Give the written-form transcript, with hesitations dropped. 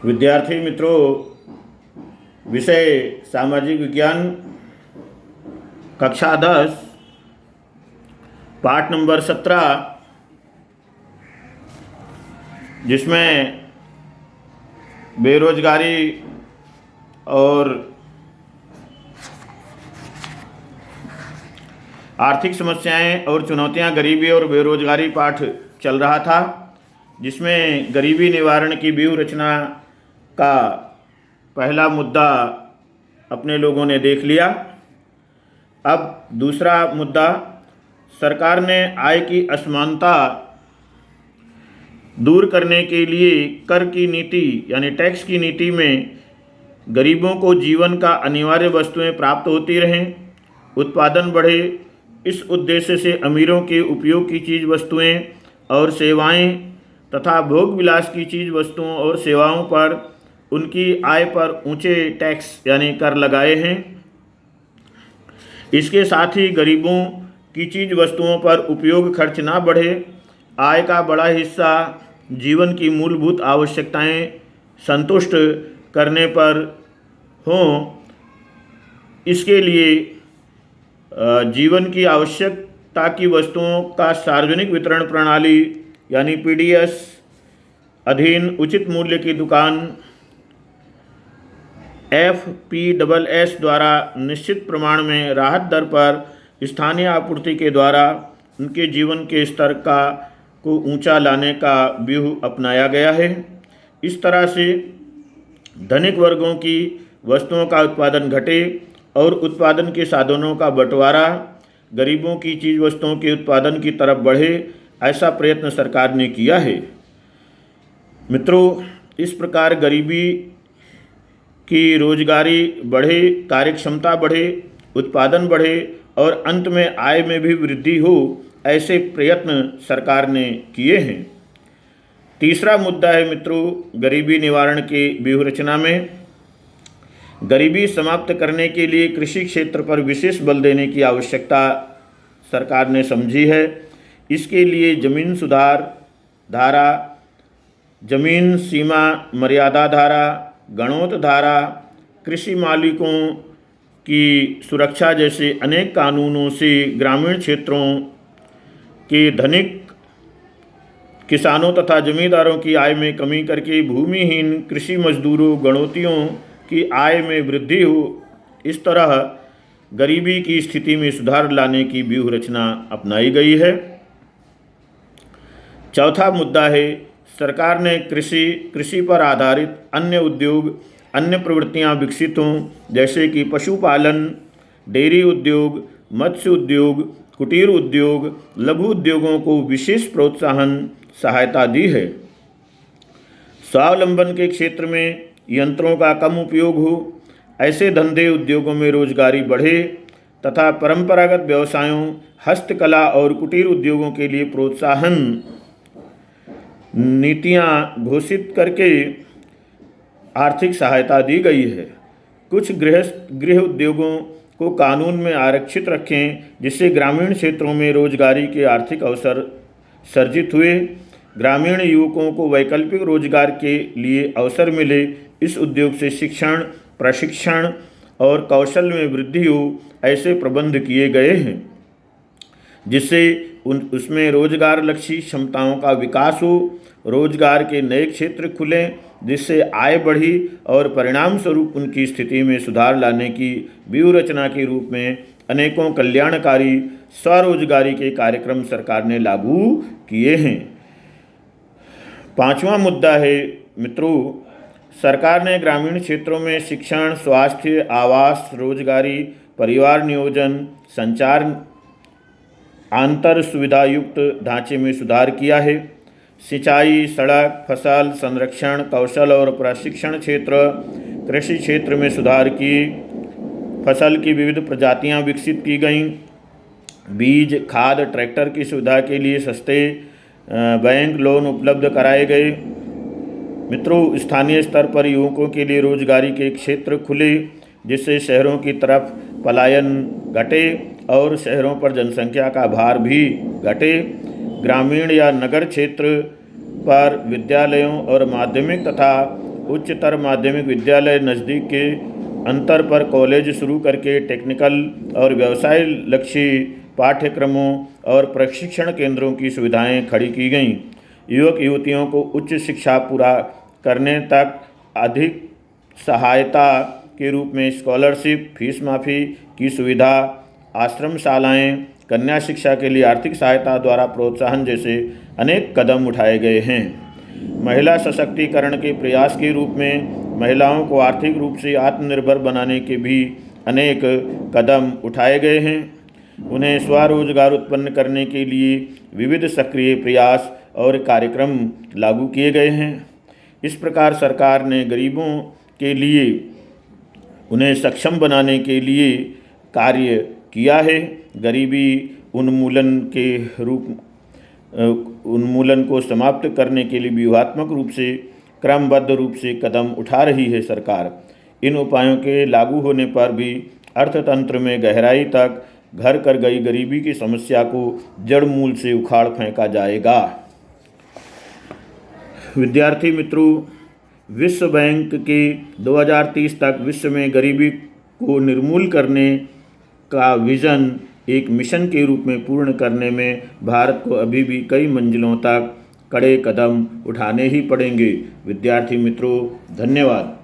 विद्यार्थी मित्रों, विषय सामाजिक विज्ञान कक्षा 10 पाठ नंबर 17, जिसमें बेरोजगारी और आर्थिक समस्याएं और चुनौतियां, गरीबी और बेरोजगारी पाठ चल रहा था, जिसमें गरीबी निवारण की व्यूह रचना का पहला मुद्दा अपने लोगों ने देख लिया। अब दूसरा मुद्दा, सरकार ने आय की असमानता दूर करने के लिए कर की नीति यानी टैक्स की नीति में गरीबों को जीवन का अनिवार्य वस्तुएं प्राप्त होती रहें, उत्पादन बढ़े, इस उद्देश्य से अमीरों के उपयोग की चीज़ वस्तुएं और सेवाएं तथा भोग विलास की चीज़ वस्तुओं और सेवाओं पर उनकी आय पर ऊंचे टैक्स यानी कर लगाए हैं। इसके साथ ही गरीबों की चीज़ वस्तुओं पर उपयोग खर्च ना बढ़े, आय का बड़ा हिस्सा जीवन की मूलभूत आवश्यकताएं संतुष्ट करने पर हों। इसके लिए जीवन की आवश्यकता की वस्तुओं का सार्वजनिक वितरण प्रणाली यानी पीडीएस अधीन उचित मूल्य की दुकान FPSS द्वारा निश्चित प्रमाण में राहत दर पर स्थानीय आपूर्ति के द्वारा उनके जीवन के स्तर को ऊंचा लाने का व्यूह अपनाया गया है। इस तरह से धनिक वर्गों की वस्तुओं का उत्पादन घटे और उत्पादन के साधनों का बंटवारा गरीबों की चीज़ वस्तुओं के उत्पादन की तरफ बढ़े, ऐसा प्रयत्न सरकार ने किया है। मित्रों, इस प्रकार गरीबी की रोजगारी बढ़े, कार्यक्षमता बढ़े, उत्पादन बढ़े और अंत में आय में भी वृद्धि हो, ऐसे प्रयत्न सरकार ने किए हैं। तीसरा मुद्दा है मित्रों, गरीबी निवारण की व्यूह रचना में गरीबी समाप्त करने के लिए कृषि क्षेत्र पर विशेष बल देने की आवश्यकता सरकार ने समझी है। इसके लिए जमीन सुधार धारा, जमीन सीमा मर्यादा धारा, गणोत धारा, कृषि मालिकों की सुरक्षा जैसे अनेक कानूनों से ग्रामीण क्षेत्रों के धनिक किसानों तथा जमींदारों की आय में कमी करके भूमिहीन कृषि मजदूरों गणोतियों की आय में वृद्धि हो। इस तरह गरीबी की स्थिति में सुधार लाने की व्यूह रचना अपनाई गई है। चौथा मुद्दा है, सरकार ने कृषि पर आधारित अन्य उद्योग, अन्य प्रवृत्तियां विकसित हों, जैसे कि पशुपालन, डेयरी उद्योग, मत्स्य उद्योग, कुटीर उद्योग, लघु उद्योगों को विशेष प्रोत्साहन सहायता दी है। स्वावलंबन के क्षेत्र में यंत्रों का कम उपयोग हो, ऐसे धंधे उद्योगों में रोजगारी बढ़े तथा परंपरागत व्यवसायों, हस्तकला और कुटीर उद्योगों के लिए प्रोत्साहन नीतियां घोषित करके आर्थिक सहायता दी गई है। कुछ गृह उद्योगों को कानून में आरक्षित रखें, जिससे ग्रामीण क्षेत्रों में रोजगारी के आर्थिक अवसर सर्जित हुए, ग्रामीण युवकों को वैकल्पिक रोजगार के लिए अवसर मिले। इस उद्योग से शिक्षण, प्रशिक्षण और कौशल में वृद्धि हो, ऐसे प्रबंध किए गए हैं, जिससे उसमें रोजगार लक्षी क्षमताओं का विकास हो, रोजगार के नए क्षेत्र खुलें, जिससे आय बढ़ी और परिणाम स्वरूप उनकी स्थिति में सुधार लाने की व्यूह रचना के रूप में अनेकों कल्याणकारी स्वरोजगारी के कार्यक्रम सरकार ने लागू किए हैं। पांचवा मुद्दा है मित्रों, सरकार ने ग्रामीण क्षेत्रों में शिक्षण, स्वास्थ्य, आवास, रोजगारी, परिवार नियोजन, संचार, आंतर सुविधा युक्त ढांचे में सुधार किया है। सिंचाई, सड़क, फसल संरक्षण, कौशल और प्रशिक्षण क्षेत्र, कृषि क्षेत्र में सुधार किए। फसल की विविध प्रजातियां विकसित की गईं। बीज, खाद, ट्रैक्टर की सुविधा के लिए सस्ते बैंक लोन उपलब्ध कराए गए। मित्रों, स्थानीय स्तर पर युवकों के लिए रोजगारी के क्षेत्र खुले, जिससे शहरों की तरफ पलायन घटे और शहरों पर जनसंख्या का भार भी घटे। ग्रामीण या नगर क्षेत्र पर विद्यालयों और माध्यमिक तथा उच्चतर माध्यमिक विद्यालय नज़दीक के अंतर पर कॉलेज शुरू करके टेक्निकल और व्यवसाय लक्षी पाठ्यक्रमों और प्रशिक्षण केंद्रों की सुविधाएं खड़ी की गईं। युवक युवतियों को उच्च शिक्षा पूरा करने तक अधिक सहायता के रूप में स्कॉलरशिप, फीस माफ़ी की सुविधा, आश्रमशालाएं, कन्या शिक्षा के लिए आर्थिक सहायता द्वारा प्रोत्साहन जैसे अनेक कदम उठाए गए हैं। महिला सशक्तिकरण के प्रयास के रूप में महिलाओं को आर्थिक रूप से आत्मनिर्भर बनाने के भी अनेक कदम उठाए गए हैं। उन्हें स्वरोजगार उत्पन्न करने के लिए विविध सक्रिय प्रयास और कार्यक्रम लागू किए गए हैं। इस प्रकार सरकार ने गरीबों के लिए उन्हें सक्षम बनाने के लिए कार्य किया है। गरीबी उन्मूलन को समाप्त करने के लिए व्यूहात्मक रूप से क्रमबद्ध रूप से कदम उठा रही है सरकार। इन उपायों के लागू होने पर भी अर्थतंत्र में गहराई तक घर कर गई गरीबी की समस्या को जड़ मूल से उखाड़ फेंका जाएगा। विद्यार्थी मित्रों, विश्व बैंक के 2030 तक विश्व में गरीबी को निर्मूल करने का विज़न एक मिशन के रूप में पूर्ण करने में भारत को अभी भी कई मंजिलों तक कड़े कदम उठाने ही पड़ेंगे। विद्यार्थी मित्रों, धन्यवाद।